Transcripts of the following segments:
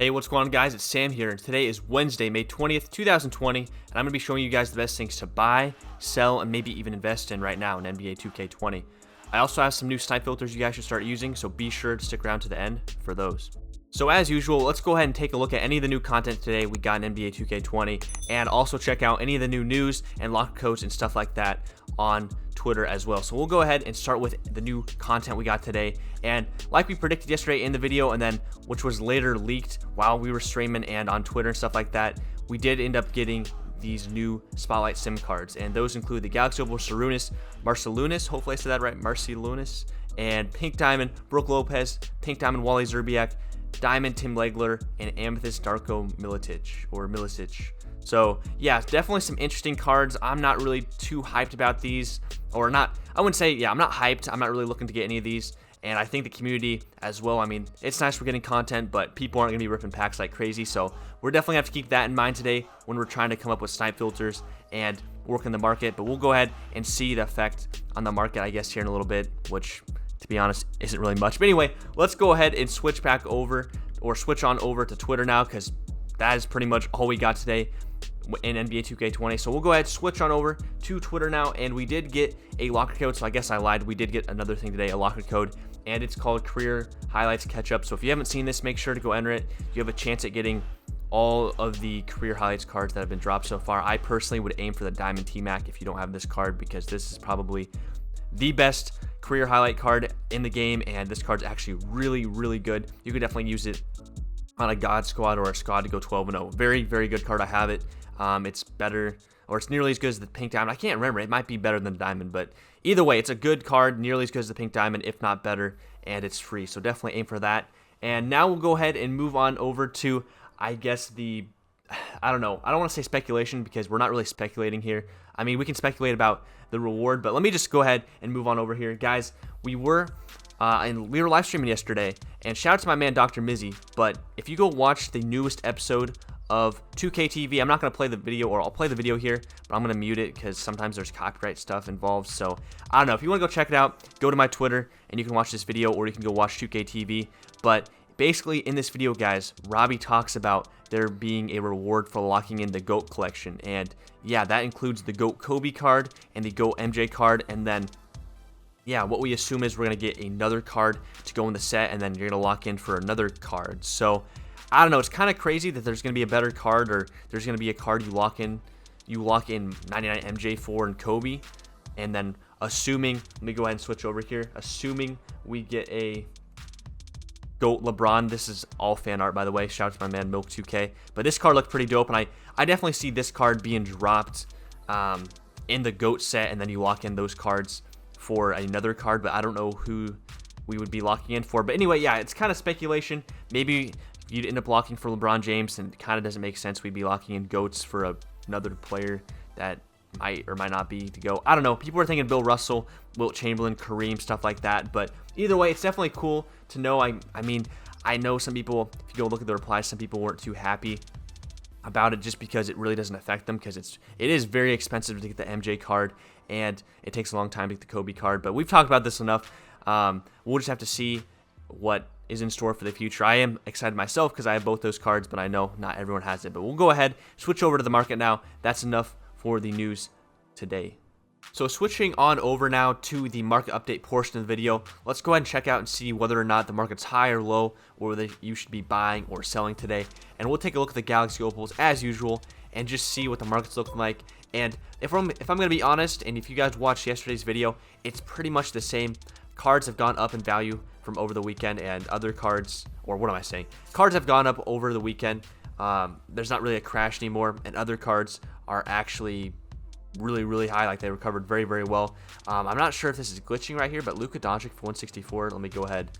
Hey, what's going on, guys? It's Sam here, and today is Wednesday, May 20th, 2020, and I'm going to be showing you guys the best things to buy, sell, and maybe even invest in right now in NBA 2K20. I also have some new Snipe Filters you guys should start using, so be sure to stick around to the end for those. So as usual, let's go ahead and take a look at any of the new content today we got in NBA 2K20, and also check out any of the new news and locker codes and stuff like that on Twitter as well. So we'll go ahead and start with the new content we got today. And like we predicted yesterday in the video, and then which was later leaked while we were streaming and on Twitter and stuff like that, we did end up getting these new Spotlight SIM cards, and those include the Galaxy Opal Sarunas, Marcelunas, hopefully I said that right, Marcelunas, and Pink Diamond, Brook Lopez, Pink Diamond, Wally Zerbiak, Diamond, Tim Legler, and Amethyst, Darko Milicic. So yeah, definitely some interesting cards. I'm not really too hyped about these, or not. I wouldn't say, yeah, I'm not hyped. I'm not really looking to get any of these. And I think the community as well. I mean, it's nice we're getting content, but people aren't going to be ripping packs like crazy. So we're definitely have to keep that in mind today when we're trying to come up with Snipe Filters and work in the market. But we'll go ahead and see the effect on the market, I guess, here in a little bit, which, to be honest, isn't really much. But anyway, let's go ahead and switch back over, or switch on over to Twitter now, because that is pretty much all we got today in NBA 2K20. So we'll go ahead and switch on over to Twitter now, and we did get a locker code. So I guess I lied. We did get another thing today, a locker code, and it's called Career Highlights Catch Up. So if you haven't seen this, make sure to go enter it. You have a chance at getting all of the Career Highlights cards that have been dropped so far. I personally would aim for the Diamond T-Mac if you don't have this card, because this is probably the best career highlight card in the game, and this card's actually really, really good. You could definitely use it on a God squad or a squad to go 12-0. Very, very good card. I have it. It's better, or it's nearly as good as the Pink Diamond. I can't remember. It might be better than the Diamond, but either way, it's a good card, nearly as good as the Pink Diamond, if not better, and it's free. So definitely aim for that. And now we'll go ahead and move on over to, I guess, I don't know. I don't want to say speculation, because we're not really speculating here. I mean, we can speculate about the reward, but let me just go ahead and move on over here. Guys, we were live streaming yesterday, and shout out to my man Dr. Mizzy, but if you go watch the newest episode of 2K TV, I'm not going to play the video, or I'll play the video here, but I'm going to mute it because sometimes there's copyright stuff involved. So I don't know. If you want to go check it out, go to my Twitter and you can watch this video, or you can go watch 2K TV. But basically in this video, guys, Robbie talks about there being a reward for locking in the GOAT collection, and yeah, that includes the GOAT Kobe card and the GOAT MJ card, and then yeah, what we assume is we're going to get another card to go in the set, and then you're going to lock in for another card. So I don't know, it's kind of crazy that there's going to be a better card, or there's going to be a card you lock in 99 MJ for and Kobe, and then assuming, let me go ahead and switch over here, assuming we get a GOAT LeBron. This is all fan art, by the way. Shout out to my man Milk2K. But this card looked pretty dope, and I definitely see this card being dropped in the GOAT set, and then you lock in those cards for another card, but I don't know who we would be locking in for. But anyway, yeah, it's kind of speculation. Maybe you'd end up locking for LeBron James, and it kind of doesn't make sense we'd be locking in GOATs for another player that might or might not be to go. I don't know. People are thinking Bill Russell, Wilt Chamberlain, Kareem, stuff like that. But either way, it's definitely cool to know. I mean, I know some people, if you go look at the replies, some people weren't too happy about it just because it really doesn't affect them, because it is very expensive to get the MJ card, and it takes a long time to get the Kobe card. But we've talked about this enough. We'll just have to see what is in store for the future. I am excited myself because I have both those cards, but I know not everyone has it. But we'll go ahead, switch over to the market now. That's enough for the news today. So switching on over now to the market update portion of the video, let's go ahead and check out and see whether or not the market's high or low, or whether you should be buying or selling today. And we'll take a look at the Galaxy Opals as usual and just see what the market's looking like. And if I'm going to be honest, and if you guys watched yesterday's video, it's pretty much the same. Cards have gone up in value from over the weekend, and other cards, or what am I saying? Cards have gone up over the weekend. There's not really a crash anymore, and other cards are actually really, really high. Like, they recovered very, very well. I'm not sure if this is glitching right here, but Luka Doncic for 164. Let me go ahead.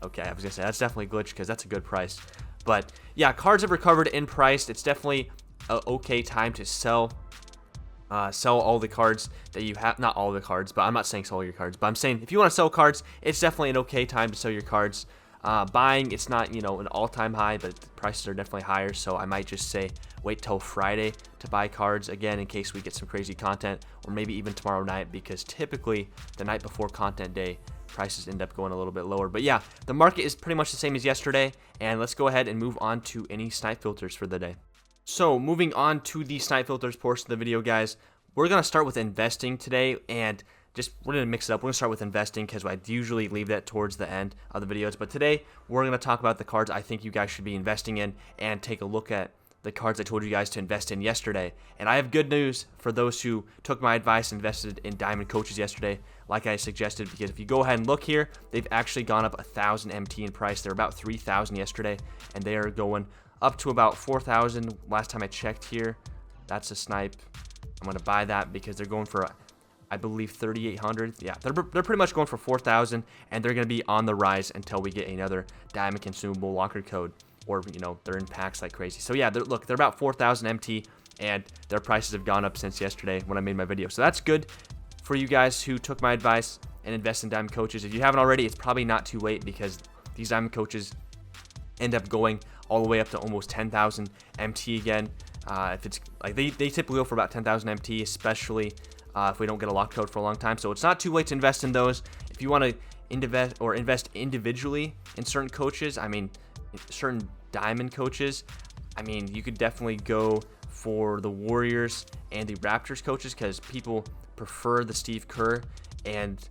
Okay, I was gonna say that's definitely glitched because that's a good price. But yeah, cards have recovered in price. It's definitely an okay time to sell all the cards that you have. Not all the cards, but I'm not saying sell all your cards, but I'm saying if you want to sell cards, it's definitely an okay time to sell your cards. Buying, it's not, an all-time high, but the prices are definitely higher, so I might just say wait till Friday to buy cards again in case we get some crazy content, or maybe even tomorrow night, because typically the night before content day, prices end up going a little bit lower. But yeah, the market is pretty much the same as yesterday, and let's go ahead and move on to any snipe filters for the day. So moving on to the snipe filters portion of the video, guys, we're going to start with investing today, and we're going to mix it up. We're going to start with investing because I usually leave that towards the end of the videos. But today, we're going to talk about the cards I think you guys should be investing in and take a look at the cards I told you guys to invest in yesterday. And I have good news for those who took my advice and invested in diamond coaches yesterday, like I suggested, because if you go ahead and look here, they've actually gone up 1,000 MT in price. They're about 3,000 yesterday, and they are going up to about 4,000 last time I checked here. That's a snipe. I'm going to buy that because they're going for, I believe, 3,800. Yeah, they're pretty much going for 4,000, and they're going to be on the rise until we get another diamond consumable locker code, or they're in packs like crazy. So yeah, they're about 4,000 MT, and their prices have gone up since yesterday when I made my video. So that's good for you guys who took my advice and invest in diamond coaches. If you haven't already, it's probably not too late because these diamond coaches end up going all the way up to almost 10,000 MT again. If it's like they typically go for about 10,000 MT, especially if we don't get a lock code for a long time. So it's not too late to invest in those. If you want to invest individually in certain coaches, I mean, certain diamond coaches, I mean, you could definitely go for the Warriors and the Raptors coaches because people prefer the Steve Kerr and,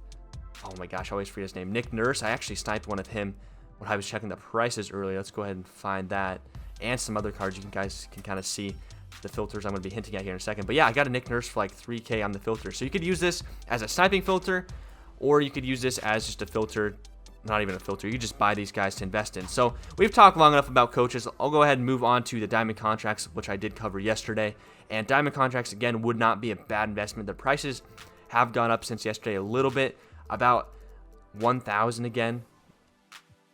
oh my gosh, I always forget his name, Nick Nurse. I actually sniped one of him when I was checking the prices earlier. Let's go ahead and find that, and some other cards. You guys can kind of see the filters I'm going to be hinting at here in a second. But yeah, I got a Nick Nurse for like 3K on the filter. So you could use this as a sniping filter, or you could use this as just a filter, not even a filter. You just buy these guys to invest in. So we've talked long enough about coaches. I'll go ahead and move on to the diamond contracts, which I did cover yesterday. And diamond contracts, again, would not be a bad investment. The prices have gone up since yesterday a little bit, about 1,000 again,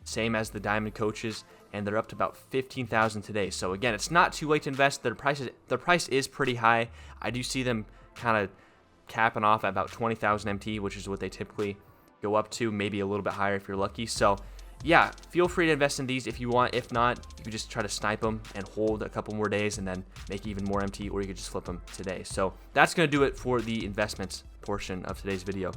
same as the diamond coaches, and they're up to about 15,000 today. So again, it's not too late to invest. Their price is pretty high. I do see them kind of capping off at about 20,000 MT, which is what they typically go up to, maybe a little bit higher if you're lucky. So yeah, feel free to invest in these if you want. If not, you could just try to snipe them and hold a couple more days and then make even more MT, or you could just flip them today. So that's going to do it for the investments portion of today's video.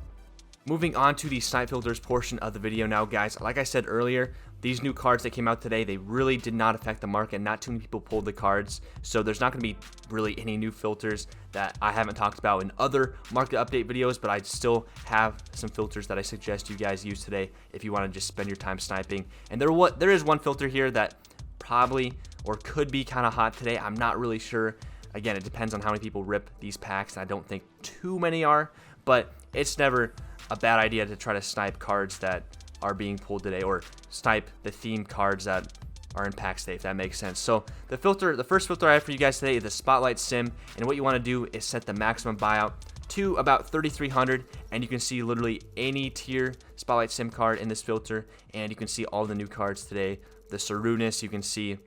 Moving on to the snipe filters portion of the video now, guys. Like I said earlier, these new cards that came out today, they really did not affect the market. Not too many people pulled the cards, so there's not going to be really any new filters that I haven't talked about in other market update videos, but I still have some filters that I suggest you guys use today if you want to just spend your time sniping. And there is one filter here that probably or could be kind of hot today. I'm not really sure. Again, it depends on how many people rip these packs. I don't think too many are, but it's never a bad idea to try to snipe cards that are being pulled today, or snipe the theme cards that are in packs today, if that makes sense. So the first filter I have for you guys today is the Spotlight Sim, and what you want to do is set the maximum buyout to about 3,300, and you can see literally any tier Spotlight Sim card in this filter, and you can see all the new cards today. The Sarunas, you can see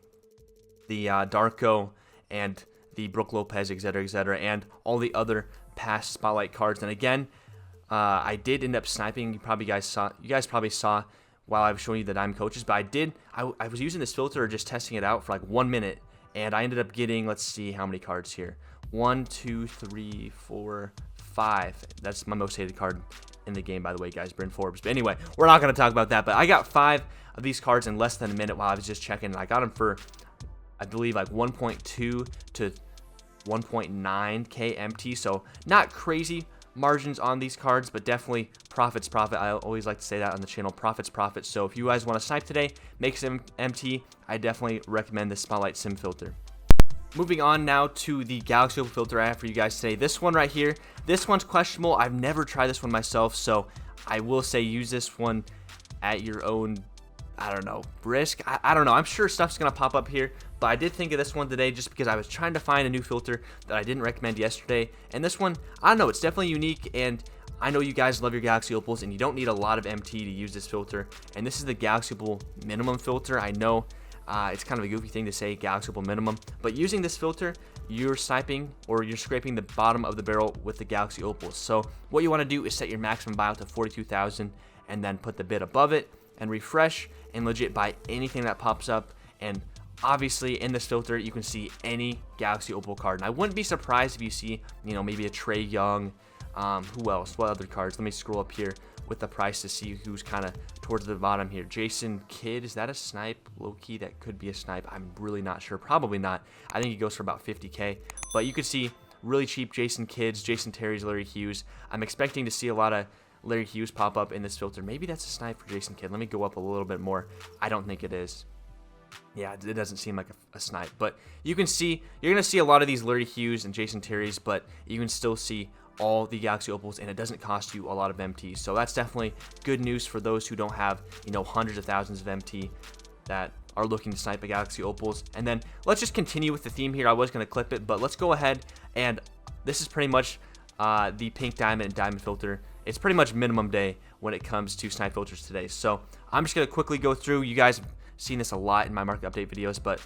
the Darko, and the Brook Lopez, etc., and all the other past Spotlight cards. And again, I did end up sniping. You guys probably saw while I was showing you the diamond coaches, but I was using this filter, just testing it out for like 1 minute, and I ended up getting, let's see how many cards here. 1, 2, 3, 4, 5. That's my most hated card in the game, by the way, guys, Bryn Forbes. But anyway, we're not going to talk about that, but I got 5 of these cards in less than a minute while I was just checking. I got them for, I believe, like 1.2 to 1.9k MT, so not crazy margins on these cards, but definitely profits profit. I always like to say that on the channel, profits profit. So if you guys want to snipe today, make some MT, I definitely recommend the Spotlight Sim filter. Moving on now to the Galaxy Opal filter I have for you guys today. This one right here, this one's questionable. I've never tried this one myself, so I will say use this one at your own, I don't know, risk. I don't know. I'm sure stuff's going to pop up here, but I did think of this one today just because I was trying to find a new filter that I didn't recommend yesterday. And this one, I don't know, it's definitely unique, and I know you guys love your Galaxy Opals, and you don't need a lot of MT to use this filter. And this is the Galaxy Opal minimum filter. I know it's kind of a goofy thing to say, Galaxy Opal minimum, but using this filter, you're sniping or you're scraping the bottom of the barrel with the Galaxy Opals. So what you want to do is set your maximum buyout to 42,000 and then put the bid above it and refresh, and legit buy anything that pops up. And obviously in this filter you can see any Galaxy Opal card, and I wouldn't be surprised if you see, you know, maybe a Trey Young. Who else? What other cards? Let me scroll up here with the price to see who's kind of towards the bottom here. Jason Kidd, is that a snipe? Low-key, that could be a snipe. I'm really not sure. Probably not. I think he goes for about 50K. But you could see really cheap Jason Kidds, Jason Terry's, Larry Hughes. I'm expecting to see a lot of Larry Hughes pop up in this filter. Maybe that's a snipe for Jason Kidd. Let me go up a little bit more. I don't think it is. Yeah, it doesn't seem like a snipe. But you can see, you're going to see a lot of these Larry Hughes and Jason Terry's, but you can still see all the Galaxy Opals, and it doesn't cost you a lot of MTs. So that's definitely good news for those who don't have, you know, hundreds of thousands of MT that are looking to snipe a Galaxy Opals. And then let's just continue with the theme here. I was going to clip it, but let's go ahead, and this is pretty much the pink diamond and diamond filter. It's pretty much minimum day when it comes to Snipe Filters today. So I'm just going to quickly go through. You guys have seen this a lot in my market update videos, but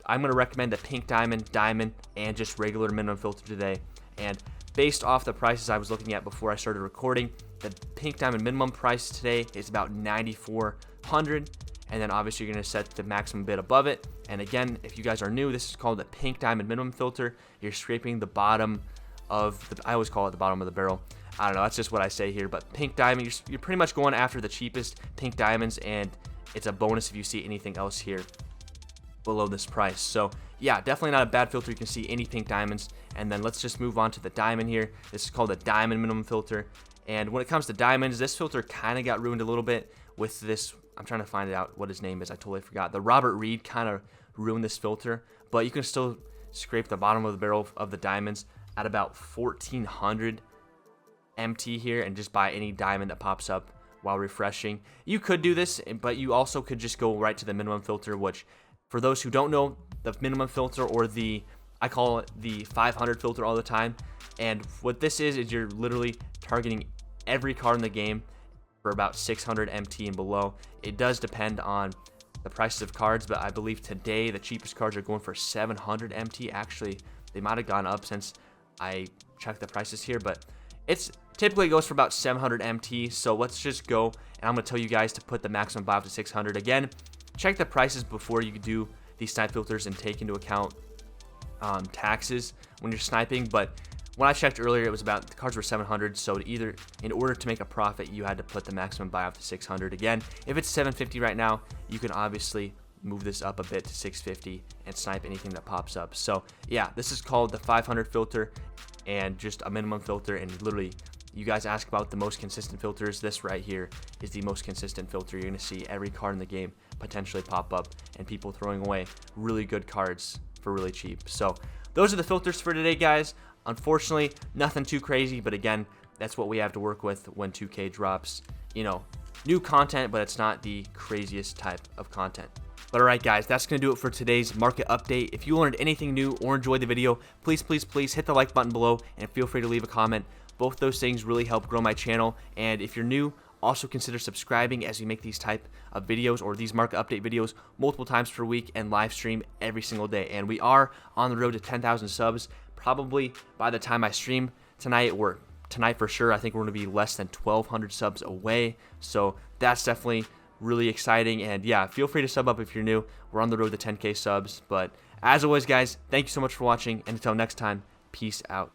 I'm going to recommend the pink diamond, diamond, and just regular minimum filter today. And based off the prices I was looking at before I started recording, the pink diamond minimum price today is about 9,400, and then obviously you're going to set the maximum bid above it. And again, if you guys are new, this is called the pink diamond minimum filter. You're scraping the bottom of the, I always call it the bottom of the barrel. I don't know, that's just what I say here. But pink diamond, you're pretty much going after the cheapest pink diamonds, and it's a bonus if you see anything else here below this price. So yeah, definitely not a bad filter. You can see any pink diamonds. And then let's just move on to the diamond here. This is called the diamond minimum filter. And when it comes to diamonds, this filter kind of got ruined a little bit with this. I'm trying to find out what his name is. I totally forgot. The Robert Reed kind of ruined this filter, but you can still scrape the bottom of the barrel of the diamonds at about 1,400 MT here and just buy any diamond that pops up while refreshing. You could do this, but you also could just go right to the minimum filter, which for those who don't know, the minimum filter, or I call it the 500 filter all the time. And what this is you're literally targeting every card in the game for about 600 MT and below. It does depend on the prices of cards, but I believe today the cheapest cards are going for 700 MT. Actually, they might have gone up since I checked the prices here, but it's typically goes for about 700 MT. So let's just go, and I'm going to tell you guys to put the maximum buy up to 600. Again, check the prices before you do these snipe filters and take into account taxes when you're sniping. But when I checked earlier, it was about, the cards were 700, so in order to make a profit, you had to put the maximum buy up to 600. Again, if it's 750 right now, you can obviously move this up a bit to 650 and snipe anything that pops up. So yeah, this is called the 500 filter, and just a minimum filter. And literally, you guys ask about the most consistent filters. This right here is the most consistent filter. You're going to see every card in the game potentially pop up, and people throwing away really good cards for really cheap. So those are the filters for today, guys. Unfortunately, nothing too crazy, but again, that's what we have to work with when 2K drops, you know, new content, but it's not the craziest type of content. But alright guys, that's going to do it for today's market update. If you learned anything new or enjoyed the video, please hit the like button below, and feel free to leave a comment. Both those things really help grow my channel. And if you're new, also consider subscribing, as we make these type of videos, or these market update videos, multiple times per week and live stream every single day. And we are on the road to 10,000 subs. Probably by the time I stream tonight, or tonight for sure, I think we're going to be less than 1,200 subs away. So that's definitely really exciting. And yeah, feel free to sub up if you're new. We're on the road to 10K subs. But as always, guys, thank you so much for watching, and until next time, peace out.